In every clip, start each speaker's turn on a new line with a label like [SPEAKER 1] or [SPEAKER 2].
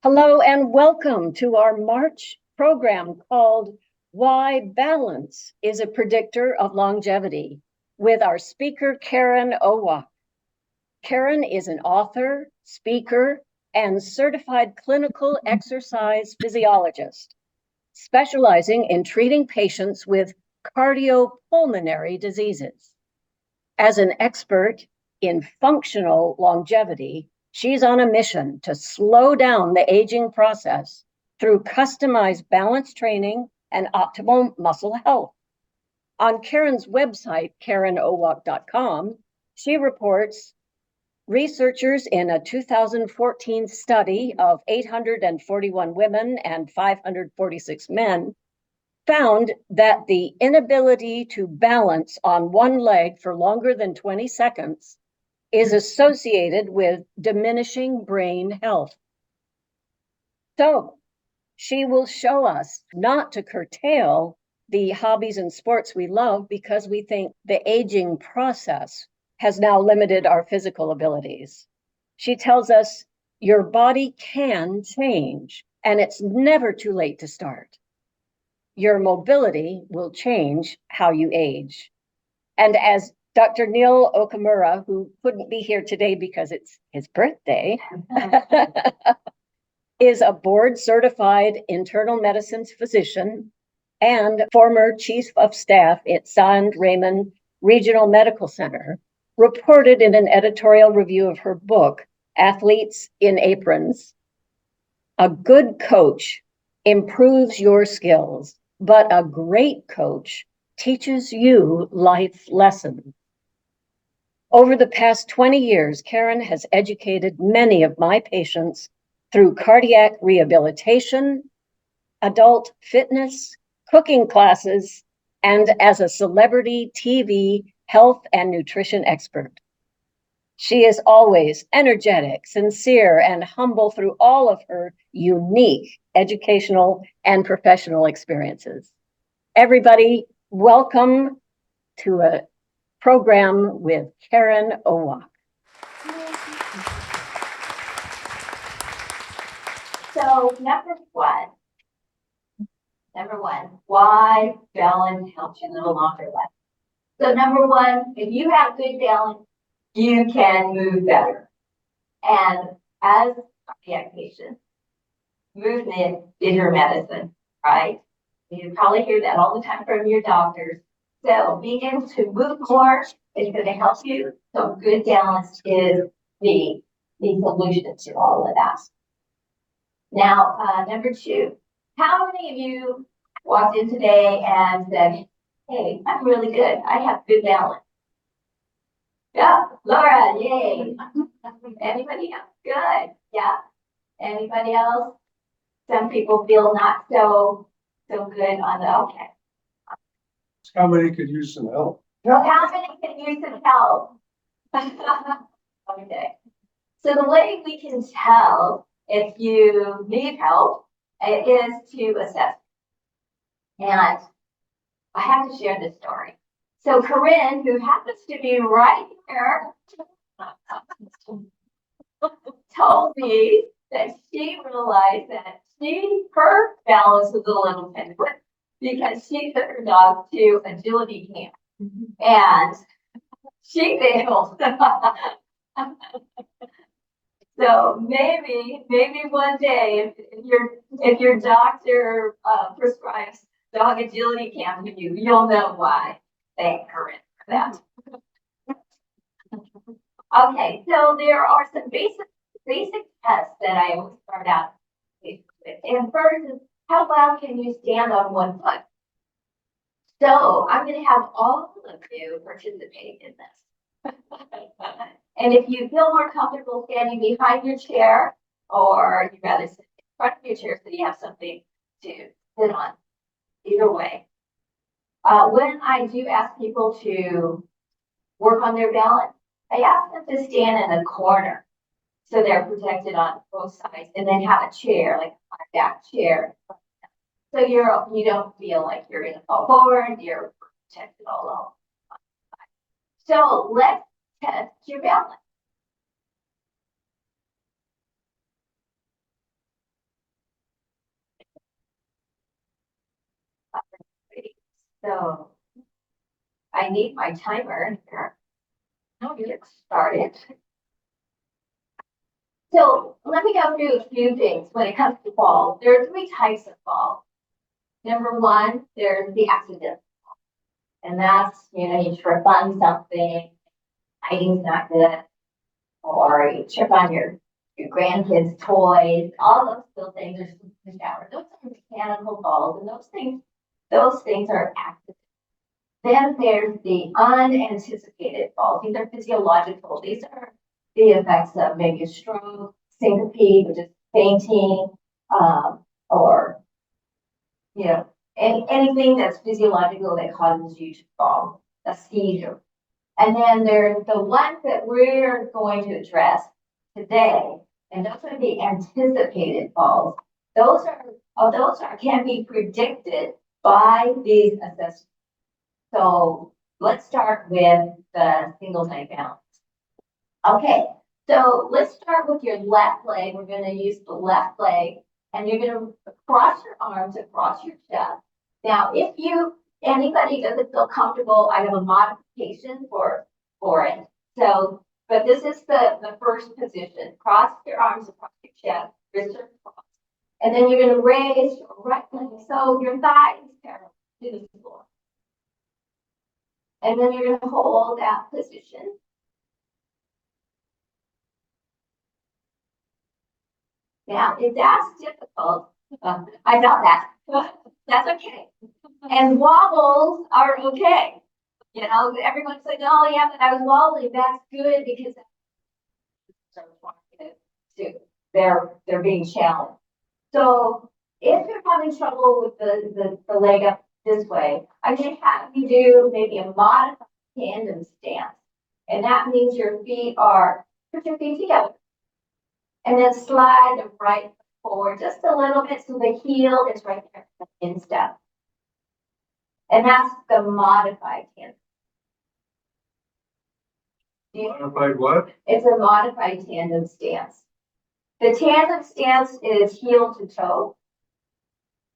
[SPEAKER 1] Hello and welcome to our March program called Why Balance is a Predictor of Longevity with our speaker, Karen Owoc. Karen is an author, speaker, and certified clinical exercise physiologist, specializing in treating patients with cardiopulmonary diseases. As an expert in functional longevity, she's on a mission to slow down the aging process through customized balance training and optimal muscle health. On Karen's website, karenowoc.com, she reports researchers in a 2014 study of 841 women and 546 men found that the inability to balance on one leg for longer than 20 seconds is associated with diminishing brain health. So she will show us not to curtail the hobbies and sports we love because we think the aging process has now limited our physical abilities. She tells us your body can change and it's never too late to start. Your mobility will change how you age. And as Dr. Neil Okamura, who couldn't be here today because it's his birthday, is a board-certified internal medicine physician and former chief of staff at San Raymond Regional Medical Center, reported in an editorial review of her book, Athletes in Aprons, a good coach improves your skills, but a great coach teaches you life lessons. Over the past 20 years, Karen has educated many of my patients through cardiac rehabilitation, adult fitness, cooking classes, and as a celebrity TV health and nutrition expert. She is always energetic, sincere, and humble through all of her unique educational and professional experiences. Everybody, welcome to a program with Karen Owoc.
[SPEAKER 2] So number one, why balance helps you live a longer life. So number one, if you have good balance, you can move better. And as a cardiac patient, movement is your medicine, right? You probably hear that all the time from your doctors. So being able to move more is going to help you. So good balance is the solution to all of that. Now, number two, how many of you walked in today and said, hey, I'm really good. I have good balance. Yeah, Laura, yay. Anybody else? Good. Yeah. Anybody else? Some people feel not so good on the, okay.
[SPEAKER 3] How many could use some help?
[SPEAKER 2] How many can use some help? Okay. So the way we can tell if you need help is to assess. And I have to share this story. So Corinne, who happens to be right here, told me that she realized that her balance was a little different because she took her dog to agility camp and she failed. So maybe one day, if your doctor prescribes dog agility camp to you, you'll know why. Thank Corinne for that. Okay, so there are some basic tests that I always start out with. And first is, how loud can you stand on one foot? So I'm going to have all of you participate in this. And if you feel more comfortable standing behind your chair, or you'd rather sit in front of your chair so you have something to sit on, either way. When I do ask people to work on their balance, I ask them to stand in a corner so they're protected on both sides, and then have a chair, like a back chair. So you don't feel like you're going to fall forward, you're protected all along. So let's test your balance. So I need my timer here. I'll get started. So let me go through a few things when it comes to fall. There are three types of fall. Number one, there's the accident. And that's, you trip on something, lighting's not good, or you trip on your grandkids' toys, all those little things are in the shower. Those are mechanical falls, and those things are accidents. Then there's the unanticipated falls. These are physiological. These are the effects of maybe a stroke, syncope, which is fainting, or anything that's physiological that causes you to fall, a seizure. And then there's the ones that we're going to address today, and those are the anticipated falls. Those can be predicted by these assessments. So let's start with the single leg balance. Okay, so let's start with your left leg. We're going to use the left leg, and you're going to cross your arms across your chest. Now, if anybody doesn't feel comfortable, I have a modification for it. So, but this is the first position. Cross your arms across your chest, wrists are crossed. And then you're going to raise your right leg so your thigh is parallel to the floor. And then you're going to hold that position. Now, if that's difficult, I know that, that's okay. And wobbles are okay. Everyone's like, oh yeah, but I was wobbling. That's good because they're being challenged. So if you're having trouble with the leg up this way, I'm going to have you do maybe a modified tandem stance. And that means put your feet together. And then slide the right foot forward just a little bit so the heel is right there in step. And that's the modified tandem.
[SPEAKER 3] Modified what?
[SPEAKER 2] It's a modified tandem stance. The tandem stance is heel to toe.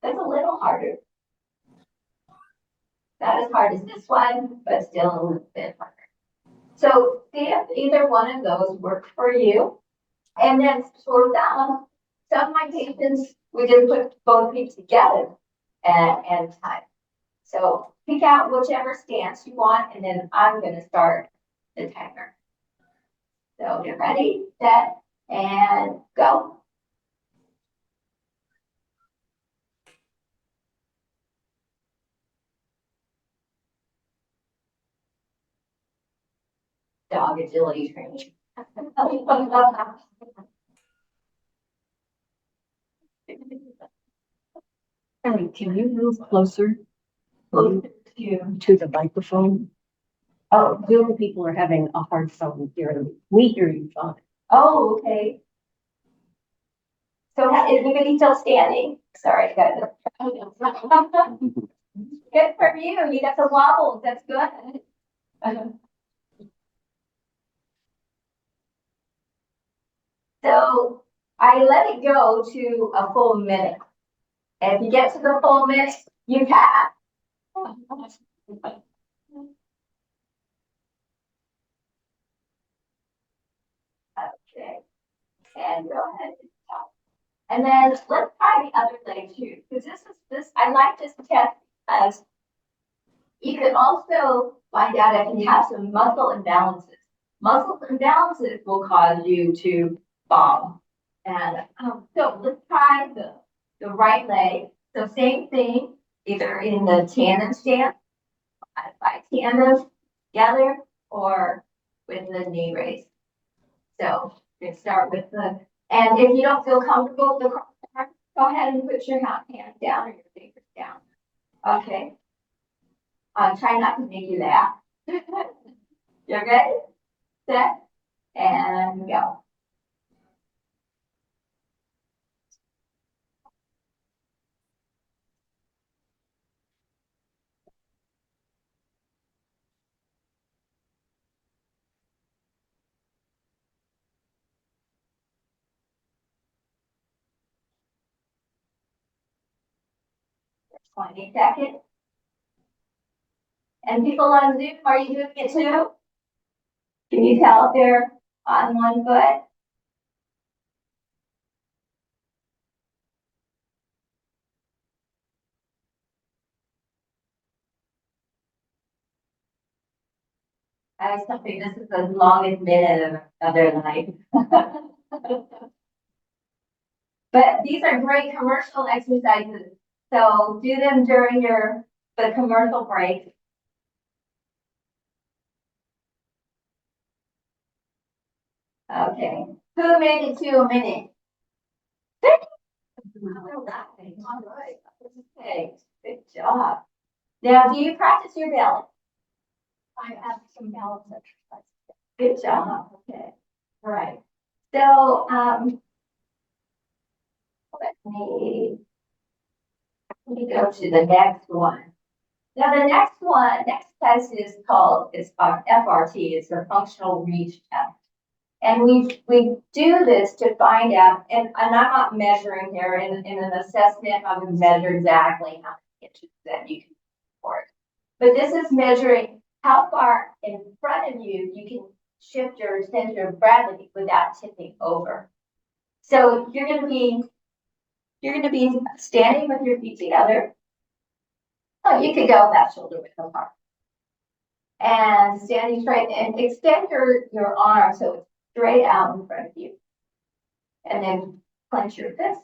[SPEAKER 2] That's a little harder. Not as hard as this one, but still a little bit harder. So see if either one of those work for you. And then for some of my patients, we just put both feet together and time. So pick out whichever stance you want, and then I'm going to start the timer. So get ready, set, and go. Dog agility training.
[SPEAKER 1] Karen, can you move closer
[SPEAKER 2] Closer
[SPEAKER 1] to the microphone?
[SPEAKER 2] Oh,
[SPEAKER 1] Zoom people are having a hard time hearing. We hear you fine.
[SPEAKER 2] oh, okay. So is anybody still standing? Sorry, guys. Good for you. You got the wobbles. That's good. So I let it go to a full minute. And if you get to the full minute, you pass. Okay. And go ahead and stop. And then let's try the other leg too. Because I like this test because you can also find out if you have some muscle imbalances. Muscle imbalances will cause you to fall. And so let's try the right leg. So same thing, either in the tandem stance, by tandem together, or with the knee raise. So we start with and if you don't feel comfortable with the cross arm, go ahead and put your hand down or your fingers down. Okay. Try not to make you laugh. You're ready? Set, and go. For 20 seconds. And people on Zoom, are you doing it too? Can you tell if they're on one foot? I was thinking this is the longest minute of their life. But these are great commercial exercises. So do them during the commercial break. Okay. Who made it to a minute? All right. Okay. Good job. Now, do you practice your balance?
[SPEAKER 1] I have some balance exercises.
[SPEAKER 2] Good job. Okay. All right. So, let me go to the next one. Now, the next test is FRT. It's a functional reach test. And we do this to find out, and I'm not measuring here in an assessment, I would measure exactly how many inches that you can support. But this is measuring how far in front of you can shift your center of gravity without tipping over. So you're gonna be standing with your feet together. Oh, you could go about shoulder width apart. And standing straight and extend your arm so it's straight out in front of you. And then clench your fist.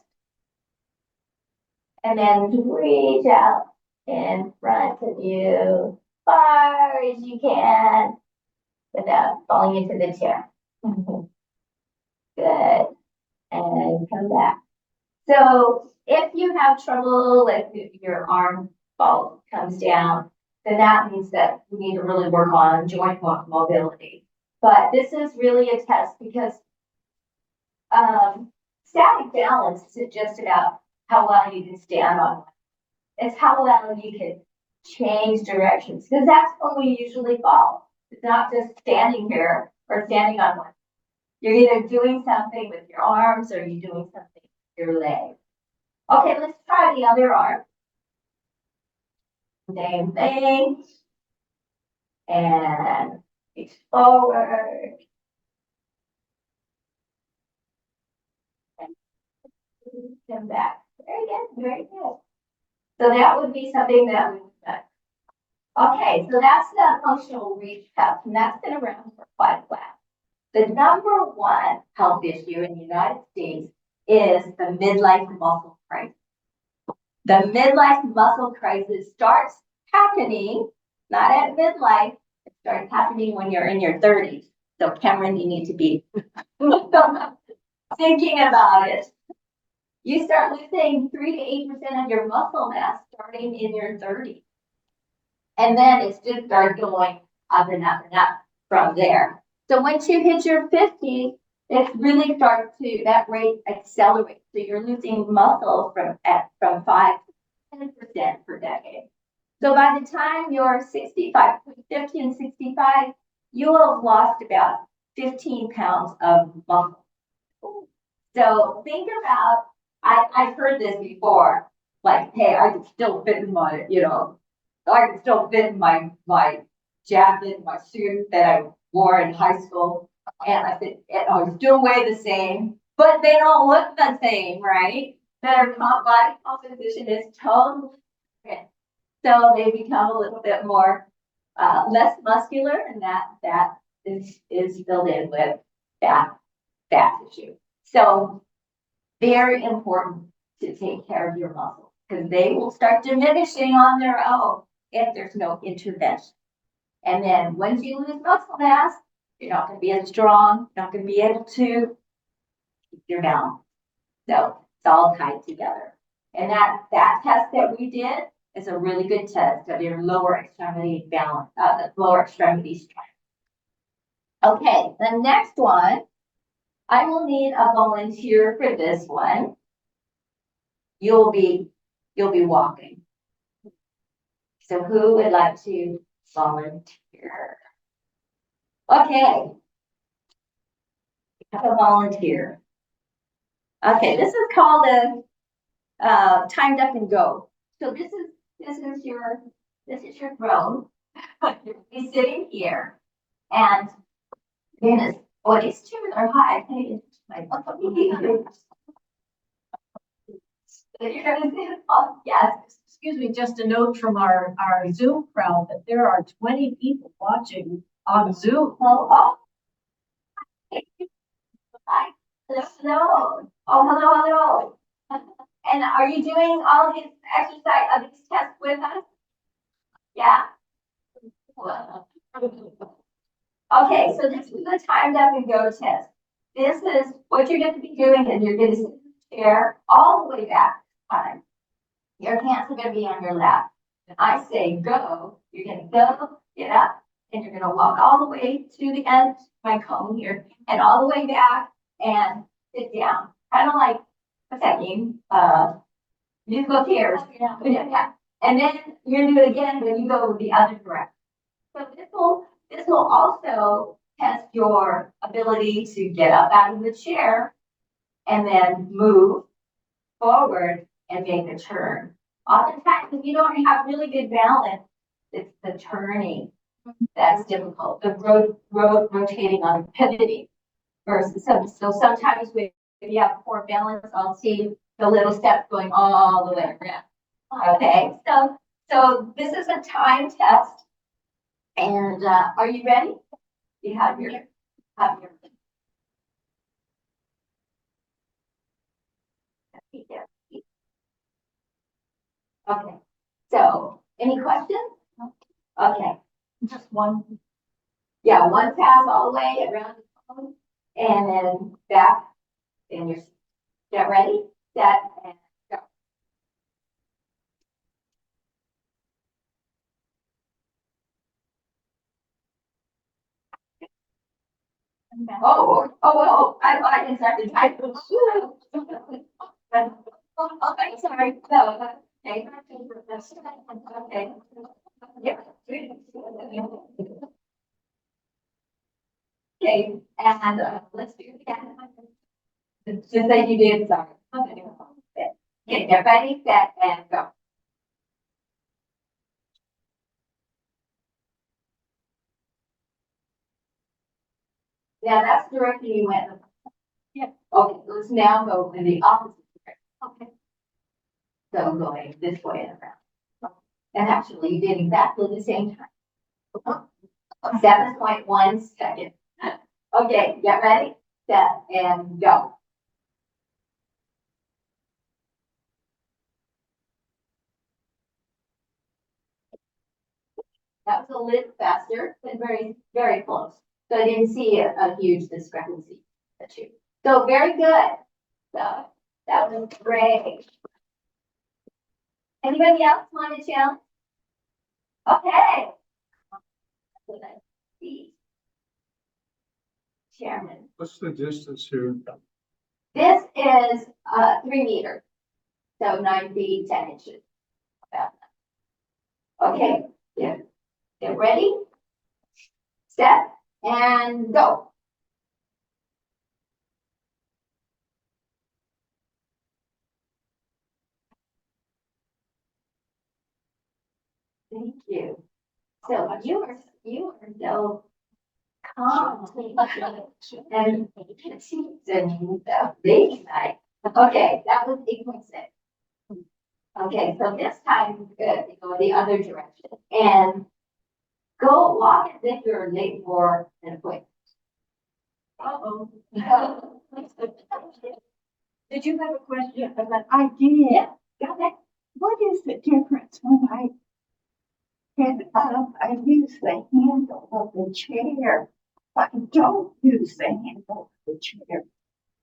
[SPEAKER 2] And then reach out in front of you far as you can without falling into the chair. Good. And come back. So if you have trouble, if your arm comes down, then that means that we need to really work on joint mobility. But this is really a test because static balance isn't just about how well you can stand on one. It's how well you can change directions, because that's when we usually fall. It's not just standing here or standing on one. You're either doing something with your arms or you're doing something with your legs. Okay, let's try the other arm. Same thing. And reach forward. And come back. Very good, very good. So that would be something that we've done. Okay, so that's the functional reach test, and that's been around for quite a while. The number one health issue in the United States is the midlife muscle crisis. The midlife muscle crisis starts happening, not at midlife, it starts happening when you're in your 30s. So Cameron, you need to be thinking about it. You start losing 3 to 8% of your muscle mass starting in your 30s. And then it's just starts going up and up and up from there. So once you hit your 50s, it really starts to, that rate accelerates. So you're losing muscle from 5 to 10% per decade. So by the time you're 65, 50 and 65, you will have lost about 15 pounds of muscle. So think about, I've heard this before, like, hey, I can still fit in my, I can still fit in my jacket, my suit that I wore in high school. And I said, I was still weigh the same, but they don't look the same, right? Their body composition is totally different. So they become a little bit more, less muscular, and that is filled in with fat tissue. So very important to take care of your muscles, because they will start diminishing on their own if there's no intervention. And then once you lose muscle mass, you're not going to be as strong, you're not going to be able to keep your balance. So it's all tied together. And that test that we did is a really good test of your lower extremity balance, lower extremity strength. Okay, the next one, I will need a volunteer for this one. You'll be walking. So who would like to volunteer? Okay. Have a volunteer. Okay, this is called a timed up and go. So this is your drone, You're gonna be sitting here, and goodness, oh, these chairs are high. I can't even my You're gonna sit. Oh, yes.
[SPEAKER 1] Excuse me, just a note from our Zoom crowd that there are 20 people watching on Zoom.
[SPEAKER 2] Oh, hi. Hello, hello. Oh, hello, hello. And are you doing all these exercise, these tests with us? Yeah. Okay, so this is the timed up and go test. This is what you're going to be doing is you're going to sit in the chair all the way back time. Your hands are going to be on your lap. When I say go, you're going to go, get up, and you're going to walk all the way to the end of my cone here and all the way back and sit down. Kind of like, what's that game? Musical chairs. Yeah. And then you're going to do it again when you go the other direction. So this will also test your ability to get up out of the chair and then move forward and make a turn. Oftentimes, if you don't have really good balance, it's the turning that's difficult. The rotating on pivoting versus so sometimes if you have poor balance, I'll see the little steps going all the way around. Okay, so this is a time test. And are you ready? You have your Okay. So any questions? Okay.
[SPEAKER 1] Just one.
[SPEAKER 2] Yeah, one pass all the way around the phone and then back in your seat. Get ready, set, and go. Oh, I didn't start the time. I'm sorry. No, okay. Okay. Yeah. Okay, and let's do it again. Just like you did, sorry. Okay, get ready, set, and go. Now that's the direction you went.
[SPEAKER 1] Yeah.
[SPEAKER 2] Okay, let's now go in the opposite direction. Okay. So going this way and around. And actually you did exactly the same time. 7.1 seconds. Okay, get ready, set, and go. That was a little faster, but very, very close. So I didn't see a huge discrepancy. So very good. So that was great. Anybody else want to challenge? Okay. Let's see. Chairman.
[SPEAKER 3] What's the distance here?
[SPEAKER 2] This is 3 meters. So 9 feet, 10 inches. Okay. Yeah. Get ready, set, and go. Thank you. So you are so calm and very nice. Okay, that was 8.6. Okay, so this time good. Go the other direction and go walk as if you're late for an appointment.
[SPEAKER 1] Did you have a question?
[SPEAKER 4] I did.
[SPEAKER 2] Yeah, go ahead.
[SPEAKER 4] What is the difference when I get up? I use the handle of the chair, but I don't use the handle of the chair.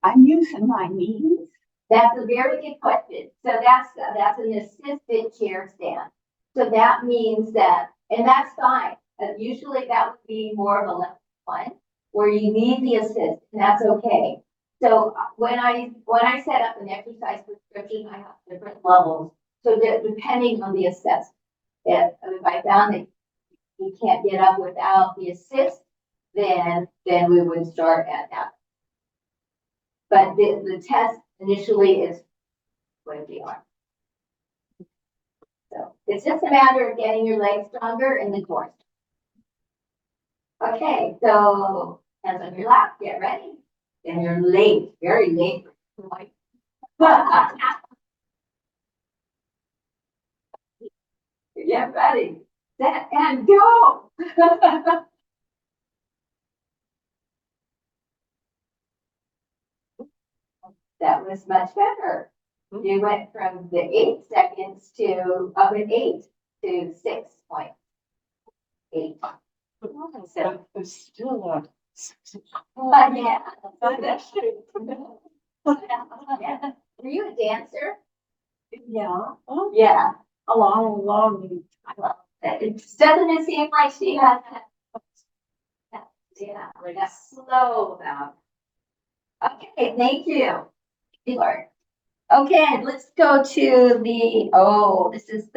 [SPEAKER 4] I'm using my knees.
[SPEAKER 2] That's a very good question. So that's an assisted chair stand. So that means that, and that's fine. Usually that would be more of a level 1 where you need the assist, and that's okay. So when I set up an exercise prescription, I have different levels. So that depending on the assist, if I found that you can't get up without the assist, then we would start at that. But the test initially is what they are. So it's just a matter of getting your legs stronger and the core. Okay, so hands on your lap, get ready. And you're late, very late. Get ready, set and go. That was much better. You went from the 8 seconds to up at 8 to 6.8. So,
[SPEAKER 5] There's still a lot.
[SPEAKER 2] yeah. Yeah. Were you a dancer?
[SPEAKER 5] Yeah. Oh,
[SPEAKER 2] Yeah.
[SPEAKER 5] a long.
[SPEAKER 2] Doesn't it seem like she has that? Yeah, like a slow down. Okay, thank you. Lord. Okay, let's go to this is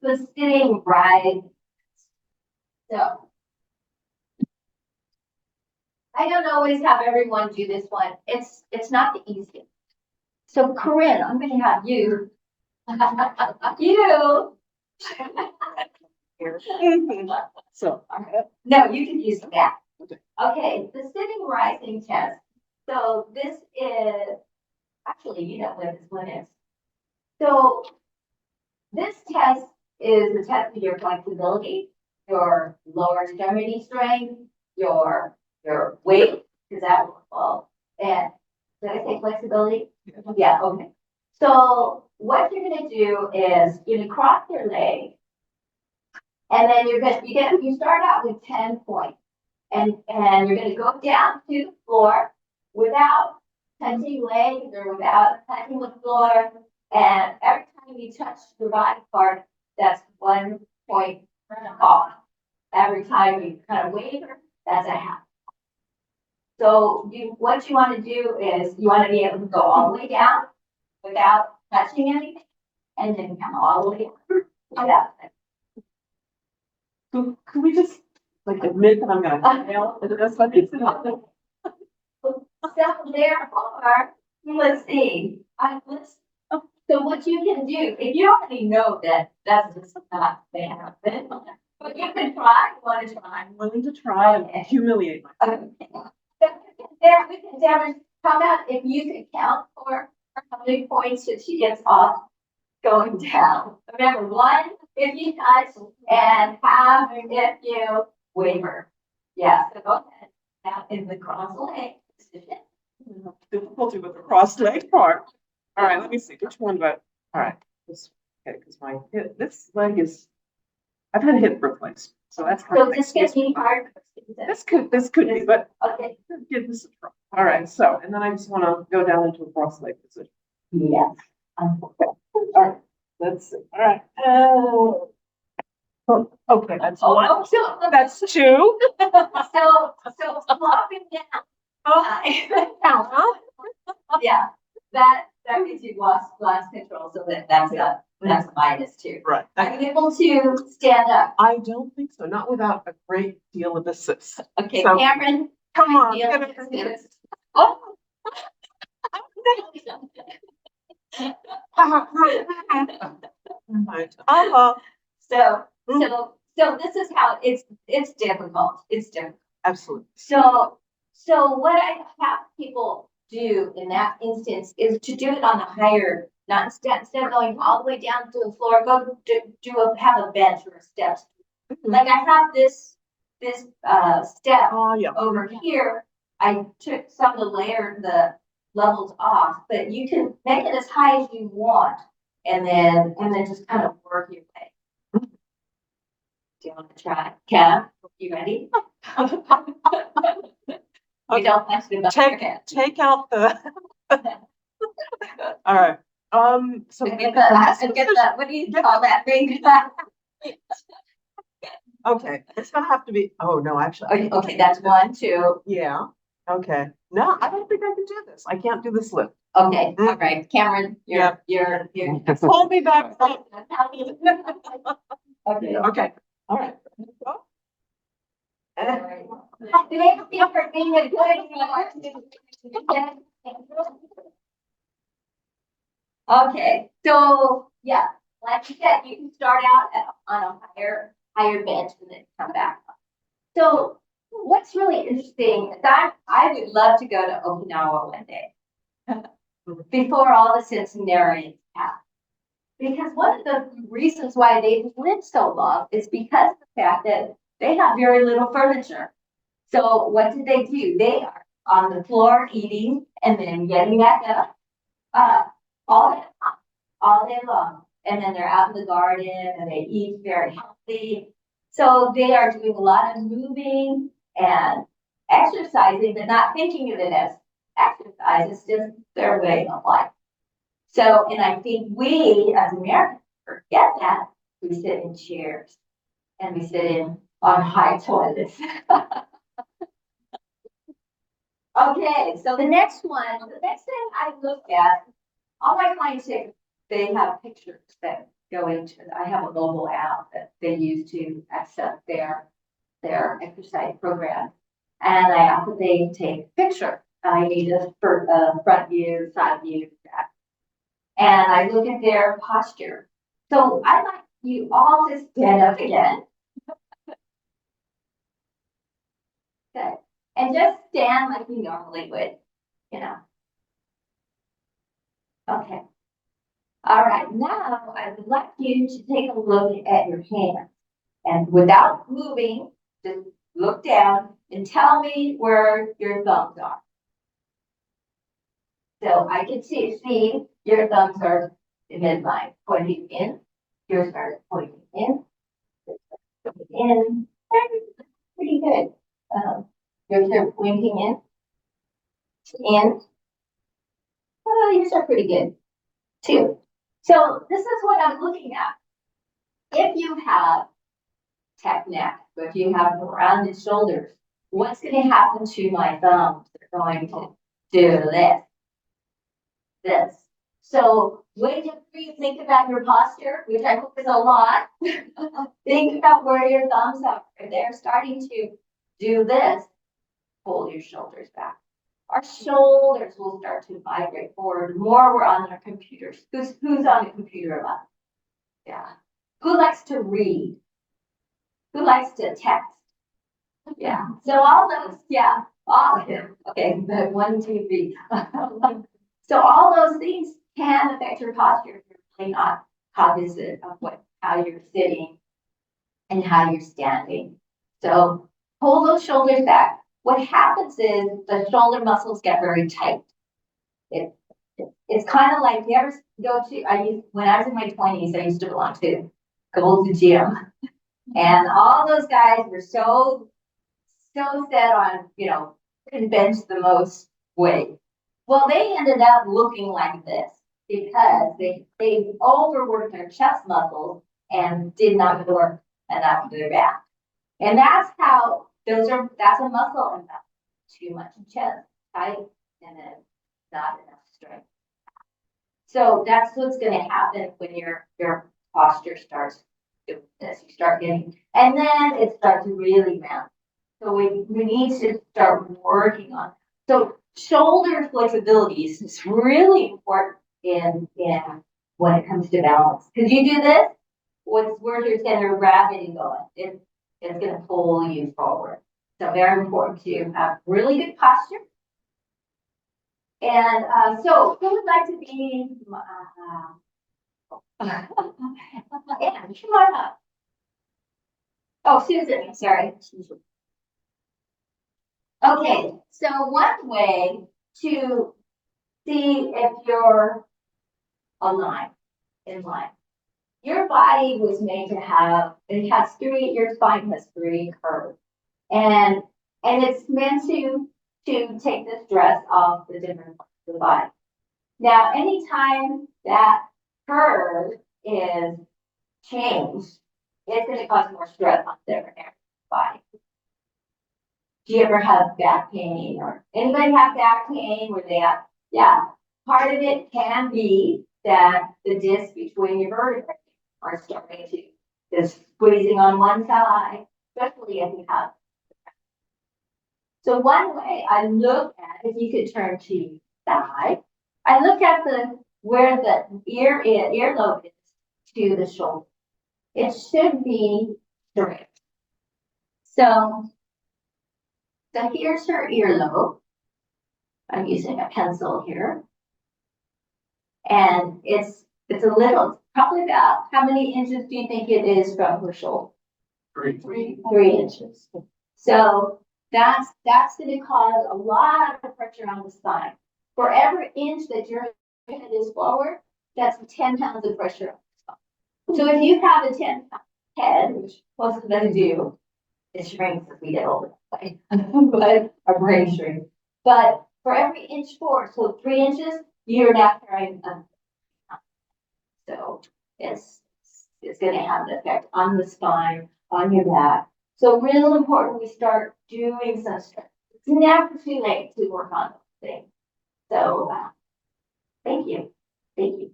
[SPEAKER 2] the sitting ride. So I don't always have everyone do this one. It's not the easiest. So Corinne, I'm gonna have you. You.
[SPEAKER 5] So,
[SPEAKER 2] No, you can use that.
[SPEAKER 5] Okay.
[SPEAKER 2] Okay, the sitting rising test. So this is, actually, you know what this one is. So this test is a test of your flexibility, your lower extremity strength, your weight, because that will fall. And did I say flexibility? Yeah, okay. So what you're gonna do is you're gonna cross your leg, and then you start out with 10 points. And you're gonna go down to the floor without touching legs or without touching the floor. And every time you touch your body part, that's 1 point off. Every time you kind of waver, that's a half. So what you want to do is you want to be able to go all the way down without touching anything, and then come all the way up without touching.
[SPEAKER 5] Can we just like admit that I'm gonna fail? That's what it's about.
[SPEAKER 2] So therefore, let's see. So what you can do, if you already know that that's just not gonna happen, but you can try. You want to try?
[SPEAKER 5] I'm willing to try and humiliate myself.
[SPEAKER 2] We can demonstrate. How about if you could count for how many points that she gets off going down? Remember, 1 if you touch and half if you waver. Yeah, so go ahead. Now in the cross leg position.
[SPEAKER 5] Difficulty with the cross leg part. All right, let me see which one, but all right. Because my hip, this leg is, I've had a hip replaced, so that's kind
[SPEAKER 2] So
[SPEAKER 5] of
[SPEAKER 2] this gets me hard.
[SPEAKER 5] this could be, but
[SPEAKER 2] Okay.
[SPEAKER 5] give this a try. All right, so and then I just want to go down into a cross leg position.
[SPEAKER 2] Yes.
[SPEAKER 5] All right, let's see. All right. Okay, that's one.
[SPEAKER 2] So
[SPEAKER 5] That's two.
[SPEAKER 2] flopping down.
[SPEAKER 5] Oh,
[SPEAKER 2] Yeah, that means you lost control, so that's a minus 2.
[SPEAKER 5] right.
[SPEAKER 2] Are you able to stand up?
[SPEAKER 5] I don't think so. Not without a great deal of assist.
[SPEAKER 2] Okay,
[SPEAKER 5] So-
[SPEAKER 2] Cameron.
[SPEAKER 5] Come on.
[SPEAKER 2] deal
[SPEAKER 5] Get
[SPEAKER 2] with
[SPEAKER 5] it.
[SPEAKER 2] this.
[SPEAKER 5] Oh. Uh-huh.
[SPEAKER 2] So this is how it's difficult. It's difficult.
[SPEAKER 5] Absolutely.
[SPEAKER 2] So what I have people do in that instance is to do it on the higher, not instead of going all the way down to the floor, have a bench or steps. Like I have this step
[SPEAKER 5] Oh, yeah.
[SPEAKER 2] over here. I took some of the levels off, but you can make it as high as you want, and then just kind of work your way. Do you want to try? Cam, you ready? We don't want you to bust your head.
[SPEAKER 5] Take out the. All right. So
[SPEAKER 2] Get the, what do you call that thing?
[SPEAKER 5] Okay, it's gonna have to be. Oh no, actually.
[SPEAKER 2] Okay, that's 1, 2.
[SPEAKER 5] Yeah. Okay. No, I don't think I can do this. I can't do this lift.
[SPEAKER 2] Okay, all right, Cameron, you're.
[SPEAKER 5] Pull me back.
[SPEAKER 2] Okay.
[SPEAKER 5] Okay. All right.
[SPEAKER 2] Okay, so yeah, like you said, you can start out on a higher higher bench and then come back up. So what's really interesting is I would love to go to Okinawa one day before all the centenarians pass. Because one of the reasons why they've lived so long is because of the fact that they have very little furniture. So what do? They are on the floor eating and then getting back up all day long. And then they're out in the garden and they eat very healthy. So they are doing a lot of moving and exercising, but not thinking of it as exercise. It's just their way of life. So, and I think we as Americans forget that. We sit in chairs and we sit on high toilets. Okay, so the next thing I look at, all my clients they have pictures that go into it. I have a mobile app that they use to access their exercise program. And I ask that they take a picture. I need a front view, side view, back. And I look at their posture. So I'd like you all to stand up again. Good. And just stand like you normally would, Okay. All right, now I would like you to take a look at your hands. And without moving, just look down and tell me where your thumbs are. So I can see your thumbs are in midline, pointing in. Yours are pointing in. Pointing in. Pretty good. Yours are pointing in. In. Oh, yours are pretty good too. So this is what I'm looking at. If you have tech neck, if you have rounded shoulders, what's going to happen to my thumbs? They're going to do this. So when you think about your posture, which I hope is a lot, think about where your thumbs are. If they're starting to do this, pull your shoulders back. Our shoulders will start to migrate forward. More we're on our computers. Who's on the computer a lot? Yeah. Who likes to read? Who likes to text? Yeah. So all those, yeah. Okay, but 1, 2, 3. So all those things can affect your posture if you're really not cognizant of how you're sitting and how you're standing. So pull those shoulders back. What happens is the shoulder muscles get very tight. It's kind of like, you ever go to, when I was in my 20s, I used to belong to the gym. And all those guys were so set on, can bench the most weight. Well, they ended up looking like this because they overworked their chest muscles and did not work enough to their back. And that's how that's a muscle imbalance. Too much chest, tight, and then not enough strength. So that's what's going to happen when your posture starts doing this. You start getting, and then it starts to really round. So we need to start working on it. So shoulder flexibility is really important in when it comes to balance. Because you do this, where's your center of gravity going? It's going to pull you forward. So very important to have really good posture. And so who would like to be, Anne, come on up. Oh, Susan, I'm sorry. Okay, so one way to see if you're in line. Your body was made to your spine has 3 curves. And it's meant to take the stress off the different parts of the body. Now, anytime that curve is changed, it's going to cause more stress on different areas of the body. Do you ever have back pain, or anybody have back pain where they have, part of it can be that the disc between your vertebrae are starting is squeezing on one side, especially if you have. So one way I look at, if you could turn to the side, I look at where the earlobe is to the shoulder. It should be Correct. So here's her earlobe. I'm using a pencil here. And it's a little, probably about, how many inches do you think it is from her shoulder?
[SPEAKER 3] 3.
[SPEAKER 2] 3 inches. So that's going to cause a lot of pressure on the spine. For every inch that your head is forward, that's 10 pounds of pressure on the spine. So if you have a 10-pound head, which most of us do, it shrinks as we get older, right? But our brain shrinks. But for every inch forward, so 3 inches, you're now carrying a. So it's going to have an effect on the spine, on your back. So real important we start doing some stretch. It's never too late to work on those things. So thank you. Thank you.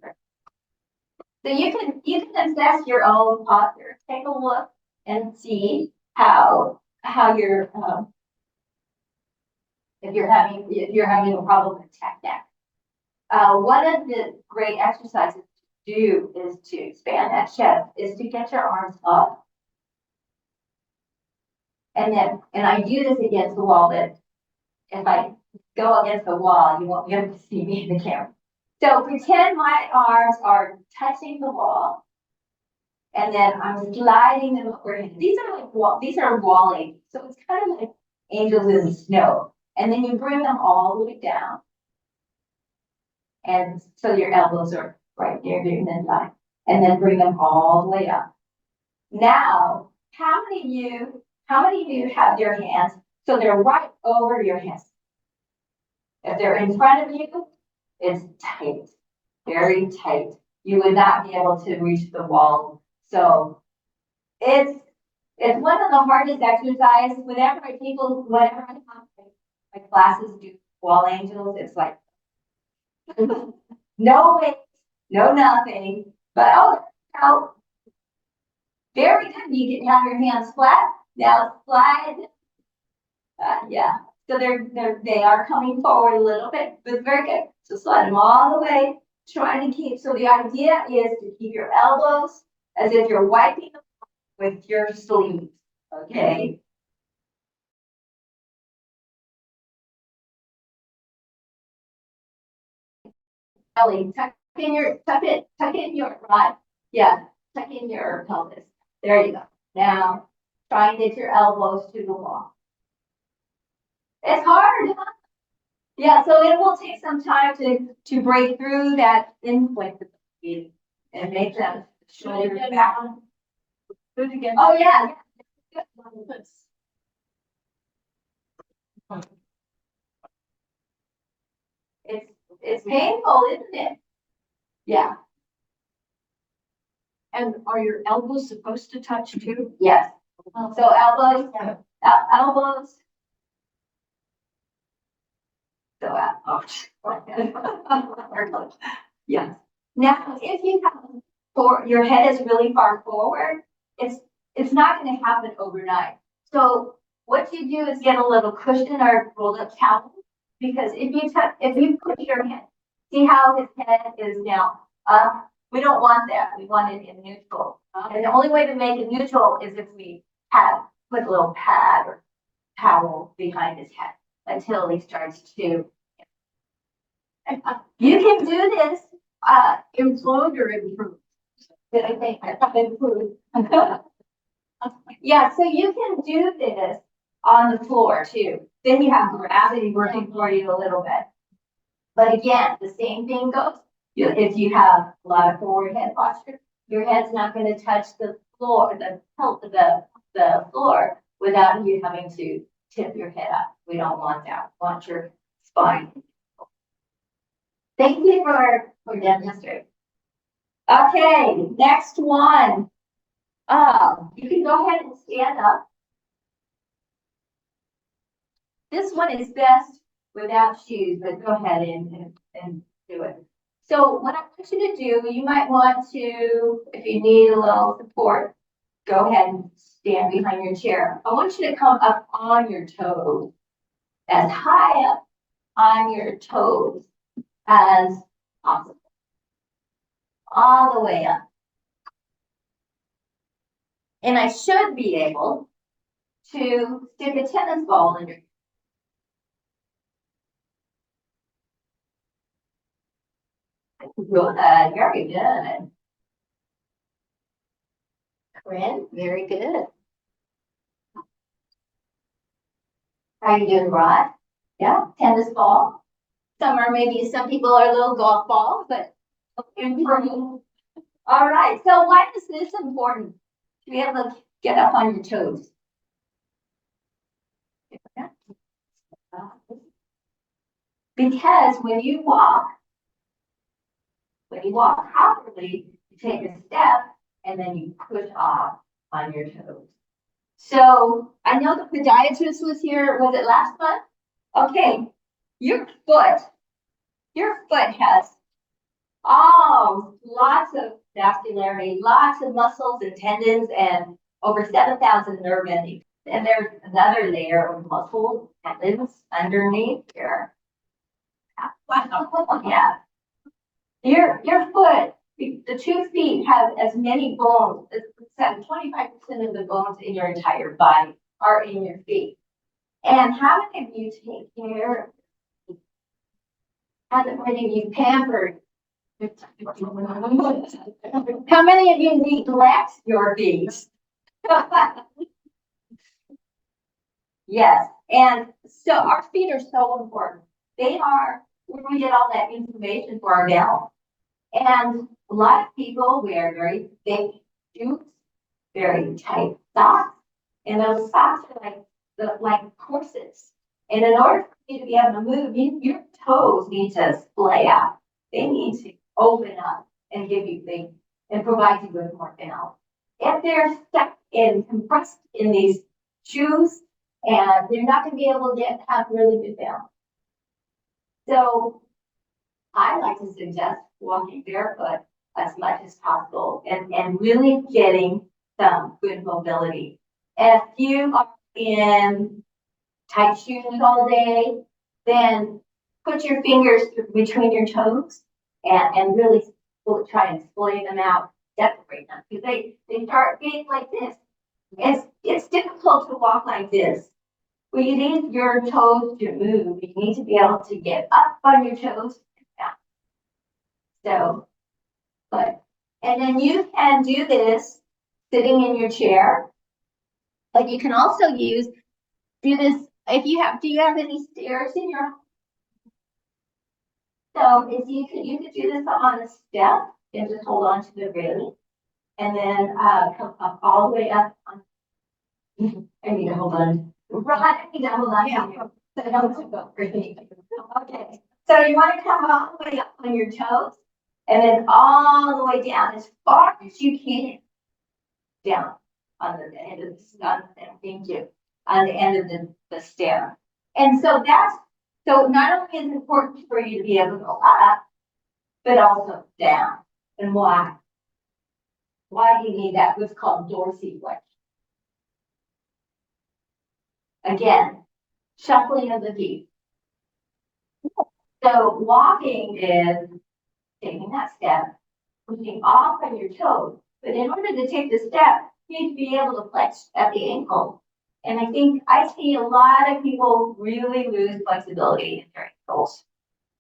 [SPEAKER 2] So you can assess your own posture. Take a look and see how you're if you're having a problem with tech neck. One of the great exercises to do is to expand that chest, is to get your arms up. And I do this against the wall, that if I go against the wall, you won't be able to see me in the camera. So pretend my arms are touching the wall, and then I'm sliding them overhead. These are wall angels. So it's kind of like angels in the snow. And then you bring them all the way down. And so your elbows are right near your midline. And then bring them all the way up. Now, how many of you have your hands so they're right over your head? If they're in front of you, it's tight, very tight. You would not be able to reach the wall. So it's one of the hardest exercises. Whenever I have my classes do wall angels, it's like no weight, no nothing, but very good. You can have your hands flat. Now slide. Yeah. So they are coming forward a little bit, but very good. So slide them all the way, trying to keep. So the idea is to keep your elbows as if you're wiping them with your sleeves. Okay. Belly, tuck in your right. Yeah, tuck in your pelvis. There you go. Now try and get your elbows to the wall. It's hard. Yeah, so it will take some time to break through that inflexibility and make them shoulders back. Do it again. Oh yeah. It's painful, isn't it? Yeah.
[SPEAKER 1] And are your elbows supposed to touch too?
[SPEAKER 2] Yes. So elbows. So yes. Now, if you have your head is really far forward, it's not going to happen overnight. So what you do is get a little cushion or rolled up towel, because if you put your head, see how his head is now up. We don't want that. We want it in neutral. And the only way to make it neutral is if we put a little pad or towel behind his head until he starts to. You can do this.
[SPEAKER 1] Implode or improve?
[SPEAKER 2] I think improve. Yeah, so you can do this on the floor too. Then you have gravity working for you a little bit. But again, the same thing goes. If you have a lot of forward head posture, your head's not going to touch the floor, the floor, without you having to tip your head up. We don't want that. We want your spine. Thank you for demonstrating. Okay, next one. You can go ahead and stand up. This one is best without shoes, but go ahead and do it. So what I want you to do, you might want to, if you need a little support, go ahead and stand behind your chair. I want you to come up on your toes, as high up on your toes as possible. All the way up. And I should be able to stick a tennis ball in your. Good, very good. Corinne, very good. How are you doing, Rod? Yeah, tennis ball. Some people are little golf balls, but improve. All right, so why is this important? To be able to get up on your toes. Because when you walk properly, you take a step and then you push off on your toes. So I know the podiatrist was here, was it last month? Okay, your foot has lots of vascularity, lots of muscles and tendons and over 7,000 nerve endings. And there's another layer of muscles, tendons underneath here. Wow. Yeah. Your foot, the 2 feet have as many bones, 25% of the bones in your entire body are in your feet. And how many of you take care? How many of you pampered? How many of you neglect your feet? Yes, and so our feet are so important. They are where we get all that information for our balance. And a lot of people wear very thick shoes, very tight socks, and those socks are like corsets. And in order for you to be able to move, your toes need to splay out. They need to open up and provide you with more balance. If they're stuck and compressed in these shoes, and they're not going to be able to have really good balance. So I like to suggest walking barefoot as much as possible and really getting some good mobility. If you are in tight shoes all day, then put your fingers between your toes and really try and splay them out, separate them, because they start being like this. It's difficult to walk like this. Well, you need your toes to move. You need to be able to get up on your toes. So, and then you can do this sitting in your chair. But you can also do this if you have. Do you have any stairs in your? So if you could do this on a step and just hold on to the railing, and then come up all the way up. I need to hold on. Right, I need to hold on. Yeah. So don't go crazy. Okay. So you want to come all the way up on your toes, and then all the way down as far as you can. Down on the end of thank you. On the end of the stair. And so so not only is it important for you to be able to go up, but also down. And why? Why do you need that? What's called dorsiflexion. Again, shuffling of the feet. So walking is taking that step, pushing off on your toes. But in order to take the step, you need to be able to flex at the ankle. And I think I see a lot of people really lose flexibility in their ankles.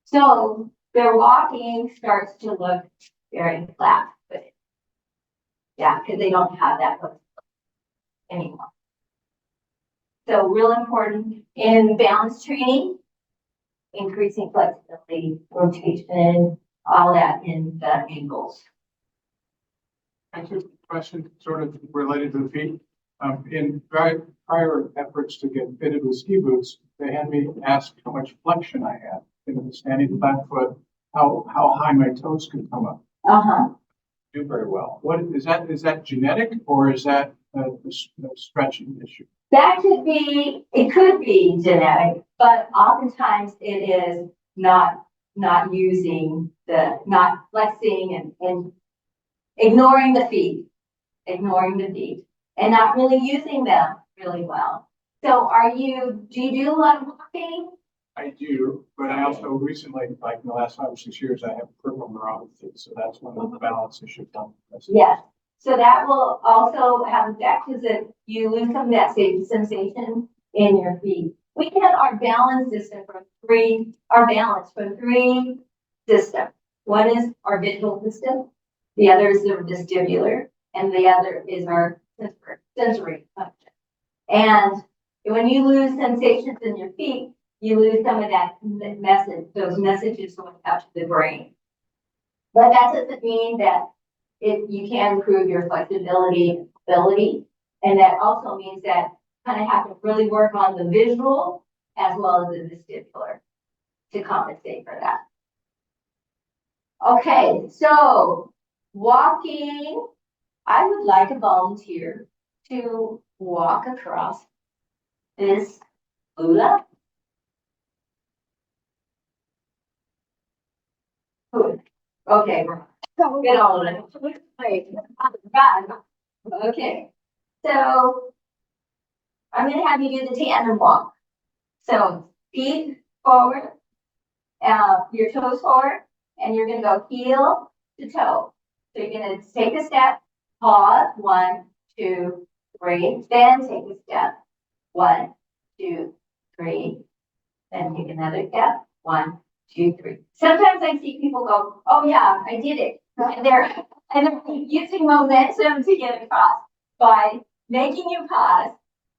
[SPEAKER 2] So their walking starts to look very flat. But yeah, because they don't have that flexibility anymore. So real important in balance training, increasing flexibility, rotation, all that in the ankles.
[SPEAKER 3] Thank you. Question sort of related to the feet. In prior efforts to get fitted with ski boots, they had me ask how much flexion I had in standing back foot, how high my toes could come up. Do very well. What is that? Is that genetic or is that a stretching issue?
[SPEAKER 2] It could be genetic, but oftentimes it is not using not flexing and ignoring the feet, and not really using them really well. So do you do a lot of walking?
[SPEAKER 3] I do, but I also recently, like in the last 5 or 6 years, I have peripheral neuropathy, so that's one of the balance issues.
[SPEAKER 2] Yes. So that will also have effect because if you lose some of that sensation in your feet. We get our balance system from three systems. One is our visual system, the other is the vestibular, and the other is our sensory function. And when you lose sensations in your feet, you lose some of that message, those messages going out to the brain. But that doesn't mean that you can improve your flexibility and ability. And that also means that kind of have to really work on the visual as well as the vestibular to compensate for that. Okay, so walking, I would like a volunteer to walk across this lula. Good. Okay, get on it. Okay, so I'm going to have you do the tandem walk. So feet forward, your toes forward, and you're going to go heel to toe. So you're going to take a step, pause, 1, 2, 3, then take a step, 1, 2, 3, then take another step, 1, 2, 3. Sometimes I see people go, oh yeah, I did it. And they're using momentum to get across. By making you pause,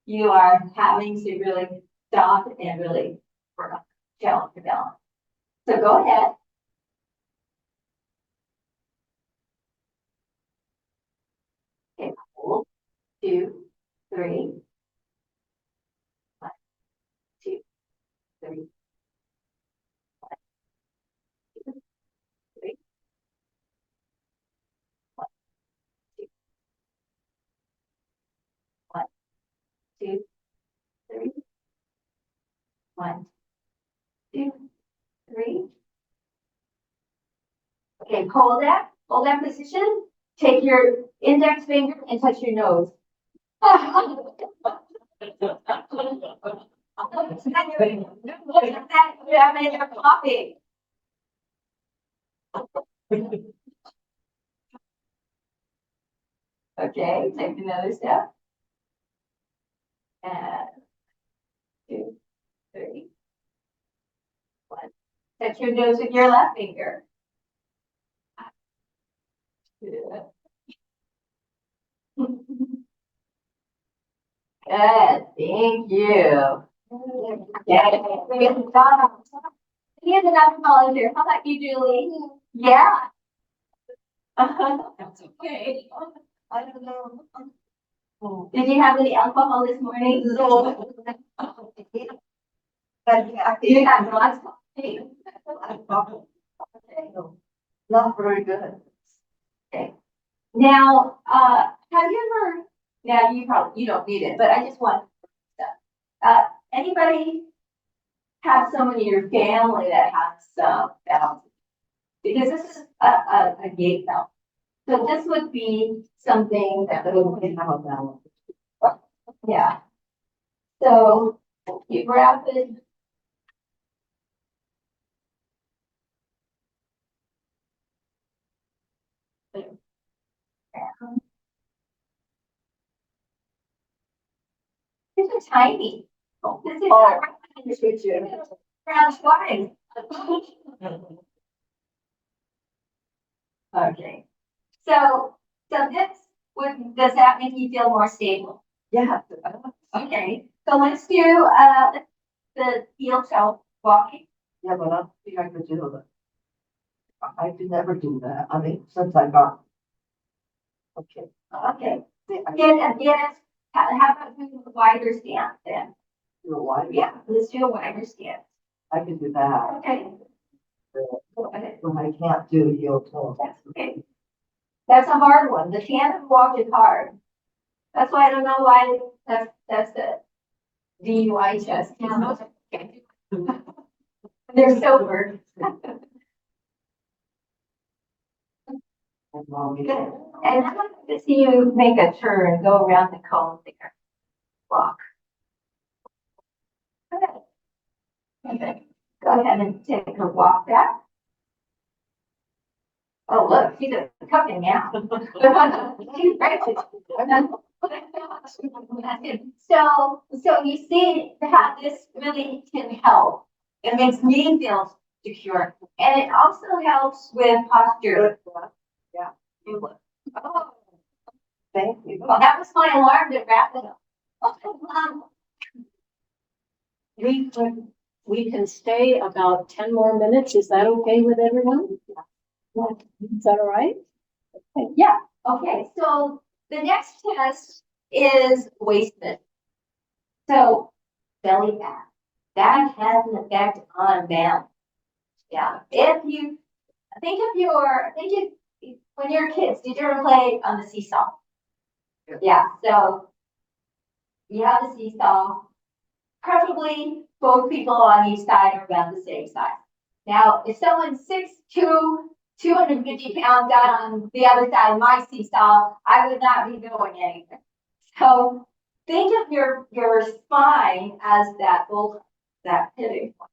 [SPEAKER 2] you are having to really stop and really work on challenge your balance. So go ahead. Okay, hold, 2, 3, 1, 2, 3, 1, 2, 3, 1, 2, 1, 2, 3, 1, 2, 3. Okay, hold that position. Take your index finger and touch your nose. I made your coffee. Okay, take another step. And 2, 3, 1. Touch your nose with your left finger. Good. Good, thank you. Yeah. Here's another volunteer. How about you, Julie? Yeah. That's okay. I don't know. Did you have any alcohol this morning? No. You had lots of coffee. Not very good. Okay. Now, have you ever? Now you don't need it, but I just want stuff. Anybody have someone in your family that has some balance? Because this is a gait balance. So this would be something that would have a balance. Yeah. So you grab it. This is tiny. This is around twice. Okay. So does that make you feel more stable? Yeah. Okay. So let's do the heel toe walking.
[SPEAKER 6] Yeah, but I don't think I could do that. I could never do that. I mean, since I got. Okay.
[SPEAKER 2] Okay. Yes. How about doing a wider stance then?
[SPEAKER 6] Do a wide.
[SPEAKER 2] Yeah, let's do a wider stance.
[SPEAKER 6] I could do that.
[SPEAKER 2] Okay. Go ahead.
[SPEAKER 6] But I can't do heel toe.
[SPEAKER 2] That's okay. That's a hard one. The tandem walk is hard. That's why I don't know why that's the DUI test. They're sober. Good. And I want to see you make a turn, go around the cone there. Walk. Okay. Go ahead and take a walk back. Oh, look, she's a cooking now. She's great. So you see how this really can help. It makes me feel secure. And it also helps with posture.
[SPEAKER 6] Yeah.
[SPEAKER 2] Oh,
[SPEAKER 6] Thank you.
[SPEAKER 2] well, that was my alarm to wrap it up.
[SPEAKER 1] We can stay about 10 more minutes. Is that okay with everyone? Is that all right?
[SPEAKER 2] Yeah, okay, so the next test is waist lift. So belly fat, that has an effect on balance. Yeah, if you, when you're kids, did you ever play on the seesaw? Yeah, so you have a seesaw, preferably both people on each side are about the same size. Now, if someone's 6'2", 250 pounds got on the other side of my seesaw, I would not be doing anything. So think of your spine as that fulcrum, that pivot point.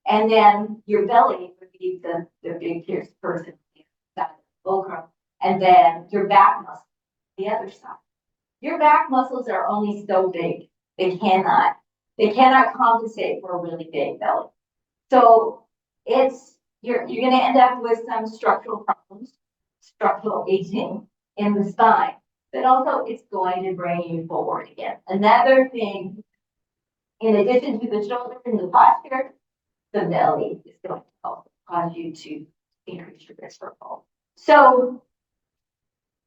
[SPEAKER 2] And then your belly would be the big fierce person, that fulcrum. And then your back muscle, the other side. Your back muscles are only so big. They cannot compensate for a really big belly. So you're going to end up with some structural problems, structural aging in the spine, but also it's going to bring you forward again. Another thing, in addition to the shoulder and the posture, the belly is going to help cause you to increase your risk for fall. So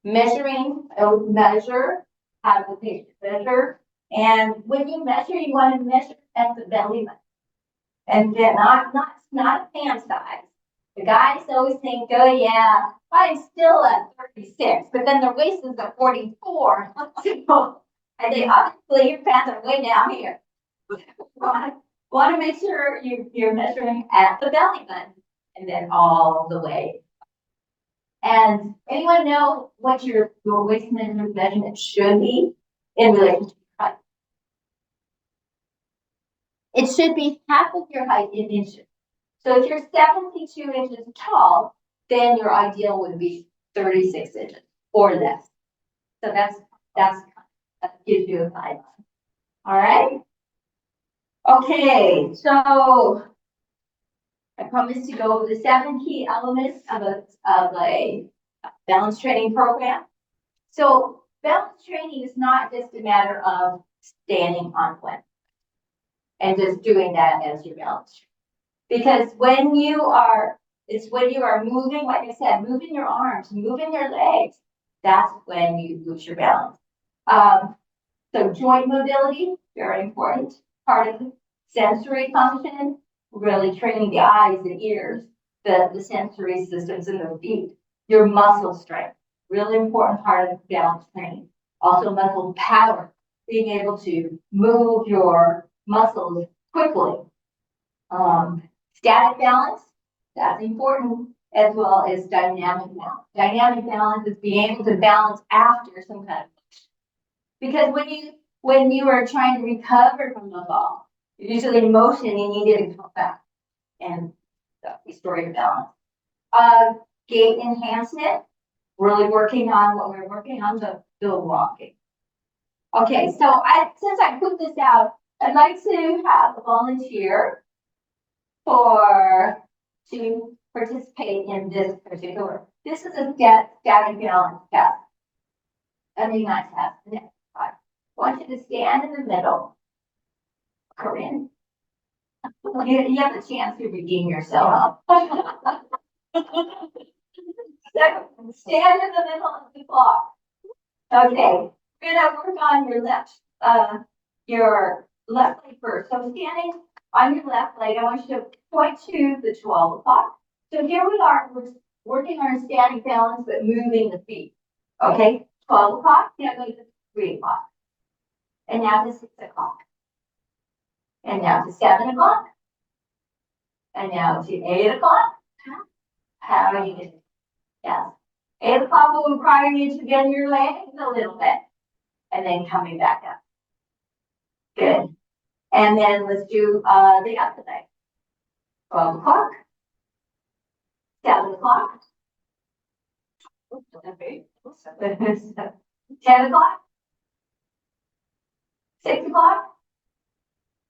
[SPEAKER 2] measuring, I would measure, have the patient measure, and when you measure, you want to measure at the belly button. And then not a fan size. The guys always think, oh yeah, I'm still at 36, but then their waist is at 44. So, and they obviously your fans are way down here. Want to make sure you're measuring at the belly button and then all the way. And anyone know what your waist measurement should be in relation to your height? It should be half of your height in inches. So if you're 72 inches tall, then your ideal would be 36 inches or less. So that gives you a guideline. All right. Okay, so I promised to go over the 7 key elements of a balance training program. So balance training is not just a matter of standing on one and just doing that as your balance training. Because when you are moving, like I said, moving your arms, moving your legs, that's when you lose your balance. So joint mobility, very important part of the sensory function, really training the eyes, the ears, the sensory systems in the feet. Your muscle strength, really important part of balance training. Also muscle power, being able to move your muscles quickly. Static balance, that's important, as well as dynamic balance. Dynamic balance is being able to balance after some kind of motion. Because when you are trying to recover from the fall, you're usually in motion and you need to come back and restore your balance. Gait enhancement, really working on what we're working on, the walking. Okay, so since I put this out, I'd like to have a volunteer to participate in this particular. This is a static balance test. I mean, not test. I want you to stand in the middle. Corinne, you have a chance to redeem yourself. Stand in the middle of the block. Okay, we're gonna work on your left leg first. So standing on your left leg, I want you to point to the 12 o'clock. So here we are, we're working on static balance, but moving the feet. Okay, 12 o'clock, now go to 3 o'clock. And now to 6 o'clock. And now to 7 o'clock. And now to 8 o'clock. How are you doing? Yes. 8 o'clock will require you to bend your legs a little bit. And then coming back up. Good. And then let's do the other leg. 12 o'clock. 7 o'clock. 10 o'clock? 6 o'clock?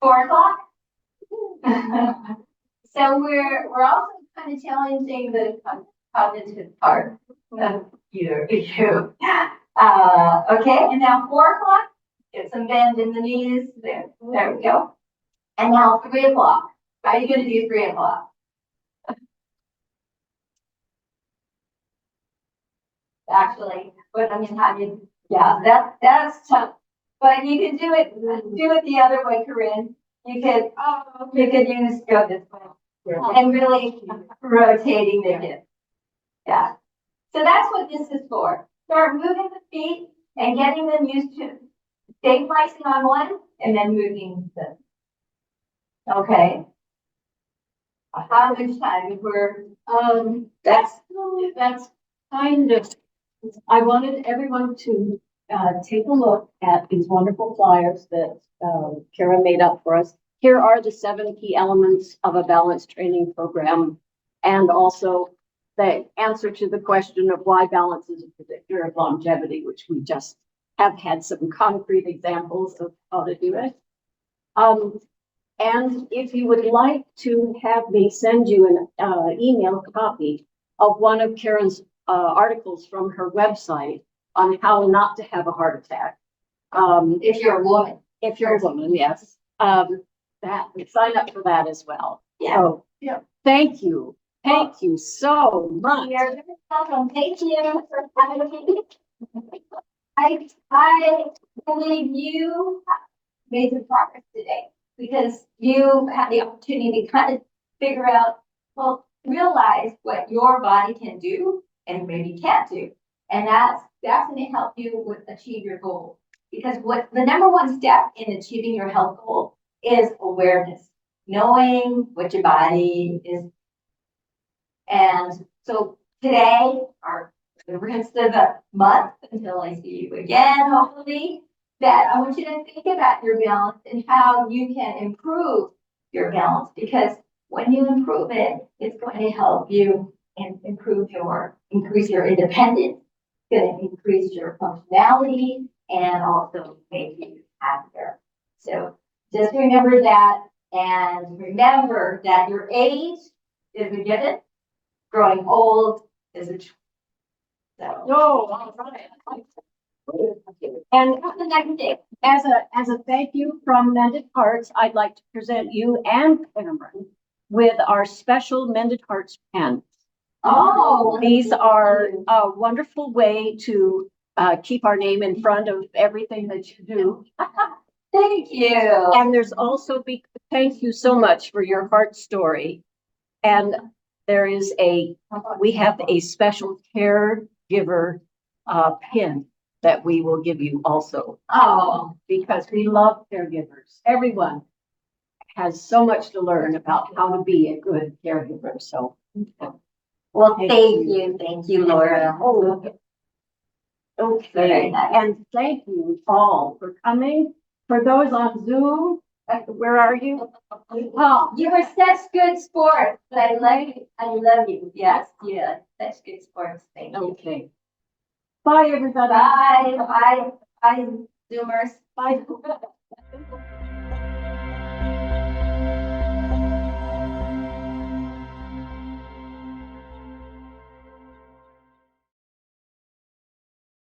[SPEAKER 2] 4 o'clock? So we're also kind of challenging the cognitive part of you. Okay, and now 4 o'clock, get some bend in the knees. There we go. And now 3 o'clock. How are you going to do 3 o'clock? Actually, but I mean, how do you? Yeah, that's tough. But you can do it the other way, Corinne. You could use go this way and really rotating the hip. Yeah. So that's what this is for. Start moving the feet and getting them used to stabilizing on one and then moving them. Okay. How much time we're
[SPEAKER 1] That's kind of, I wanted everyone to take a look at these wonderful flyers that Kara made up for us. Here are the 7 key elements of a balanced training program, and also the answer to the question of why balance is a predictor of longevity, which we just have had some concrete examples of how to do it. And if you would like to have me send you an email copy of one of Karen's articles from her website on how not to have a heart attack.
[SPEAKER 2] if you're a woman.
[SPEAKER 1] If you're a woman, yes. That sign up for that as well.
[SPEAKER 2] Yeah.
[SPEAKER 1] So,
[SPEAKER 6] Yeah.
[SPEAKER 1] thank you. Thank you so much.
[SPEAKER 2] You're very welcome. Thank you for having me. I believe you made some progress today because you had the opportunity to kind of figure out, well, realize what your body can do and maybe can't do. And that's going to help you achieve your goal. Because what the number one step in achieving your health goal is awareness, knowing what your body is. And so today, or the rest of the month, until I see you again, hopefully, that I want you to think about your balance and how you can improve your balance. Because when you improve it, it's going to help you and increase your independence, it's going to increase your functionality, and also make you happier. So just remember that, and remember that your age is a given. Growing old is a choice. So,
[SPEAKER 1] No, and
[SPEAKER 2] the next day.
[SPEAKER 1] as a thank you from Mended Hearts, I'd like to present you and Cameron with our special Mended Hearts pens.
[SPEAKER 2] Oh,
[SPEAKER 1] These are a wonderful way to keep our name in front of everything that you do.
[SPEAKER 2] thank you.
[SPEAKER 1] And there's also thank you so much for your heart story. And we have a special caregiver pin that we will give you also.
[SPEAKER 2] Oh,
[SPEAKER 1] Because we love caregivers. Everyone has so much to learn about how to be a good caregiver. So,
[SPEAKER 2] well, thank you, Laura.
[SPEAKER 1] oh, okay.
[SPEAKER 2] Very nice.
[SPEAKER 1] And thank you all for coming. For those on Zoom, where are you? Oh,
[SPEAKER 2] You are such good sports. I love you. Yes, such good sports. Thank you.
[SPEAKER 1] okay. Bye, everybody.
[SPEAKER 2] Bye, Zoomers.
[SPEAKER 1] Bye.